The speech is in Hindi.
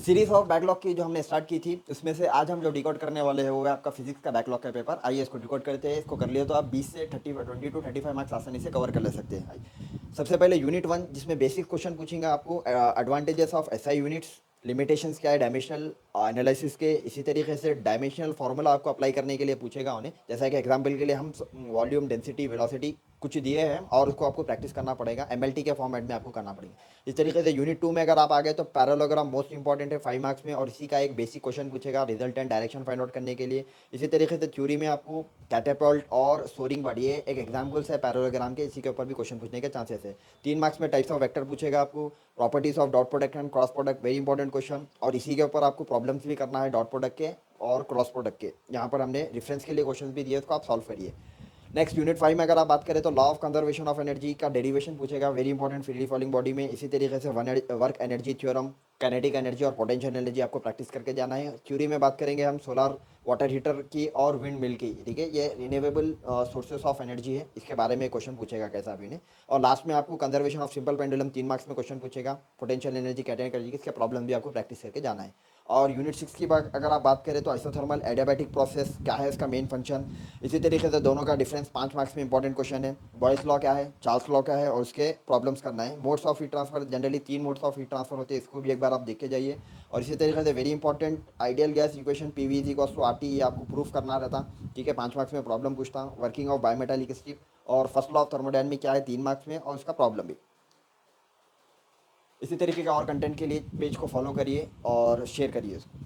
सीरीज ऑफ बैकलॉग की जो हमने स्टार्ट की थी उसमें से आज हम जो डिकोड करने वाले हैं वो है आपका फिजिक्स का बैकलॉग का पेपर। आइए इसको डिकोड करते हैं। इसको कर लिए तो आप 20 से 20 टू 35 मार्क्स आसानी से कवर कर ले सकते हैं। आइए सबसे पहले यूनिट 1 जिसमें बेसिक क्वेश्चन पूछेंगे आपको, advantages of SI units, limitations क्या है डायमेंशनल एनालिसिस के। इसी तरीके से डायमेंशनल फार्मूला आपको अप्लाई करने के लिए पूछेगा उन्हें। जैसा कि एग्जांपल के लिए हम वॉल्यूम, डेंसिटी, वेलोसिटी कुछ दिए हैं और उसको आपको प्रैक्टिस करना पड़ेगा, एमएलटी के फॉर्मेट में आपको करना पड़ेगा। इस तरीके से यूनिट 2 में अगर आप आ गए तो पैरेललोग्राम मोस्ट इंपॉर्टेंट है 5 मार्क्स में, और इसी का एक बेसिक क्वेश्चन पूछेगा result and direction find out करने के लिए। इसी तरीके से थ्योरी में आपको कैटेपल्ट और सोरिंग बॉडी है एक एग्जाम्पल्स है पैरेललोग्राम के, इसी के ऊपर भी क्वेश्चन पूछने के चांसेस है। 3 मार्क्स में टाइप्स ऑफ वेक्टर पूछेगा आपको, properties of dot product and cross product, very important question. और इसी के ऊपर आपको प्रॉब्लम्स भी करना है डॉट प्रोडक्ट के और क्रॉस प्रोडक्ट के। यहाँ पर हमने रेफरेंस के लिए क्वेश्चन भी दिए, उसको आप सॉल्व करिए। नेक्स्ट यूनिट 5 में अगर आप बात करें तो law of conservation of energy का डेरिवेशन पूछेगा, very important freely falling body में। इसी तरीके से work energy theorem, kinetic energy और पोटेंशियल एनर्जी आपको प्रैक्टिस करके जाना है। थ्योरी में बात करेंगे हम सोलर वाटर हीटर की और विंड मिल की, ठीक है, ये रिन्यूएबल सोर्सेस ऑफ एनर्जी है, इसके बारे में क्वेश्चन पूछेगा कैसा भी ने। और लास्ट में आपको conservation of simple pendulum 3 marks में क्वेश्चन पूछेगा, पोटेंशियल एनर्जी, काइनेटिक एनर्जी, इसके प्रॉब्लम भी आपको प्रैक्टिस करके जाना है। और यूनिट 6 की बात अगर आप बात करें तो आइसोथर्मल एडियाबैटिक प्रोसेस क्या है, इसका मेन फंक्शन। इसी तरीके से दोनों का डिफरेंस 5 मार्क्स में इंपॉर्टेंट क्वेश्चन है। बॉयस लॉ क्या है, चार्ल्स लॉ क्या है, और उसके प्रॉब्लम्स करना है। Modes of heat transfer, generally 3 modes of heat transfer होते हैं, इसको भी एक बार आप देख के जाइए। और इसी तरीके से very important ideal gas equation PV is equals to RT, ये आपको प्रूफ करना रहता, ठीक है, 5 मार्क्स में प्रॉब्लम पूछता। वर्किंग ऑफ बायोमेटालिक स्ट्रिप और फर्स्ट लॉ ऑफ थर्मोडायनामिक्स क्या है 3 मार्क्स में, और उसका प्रॉब्लम भी। इसी तरीके का और कंटेंट के लिए पेज को फॉलो करिए और शेयर करिए इसको।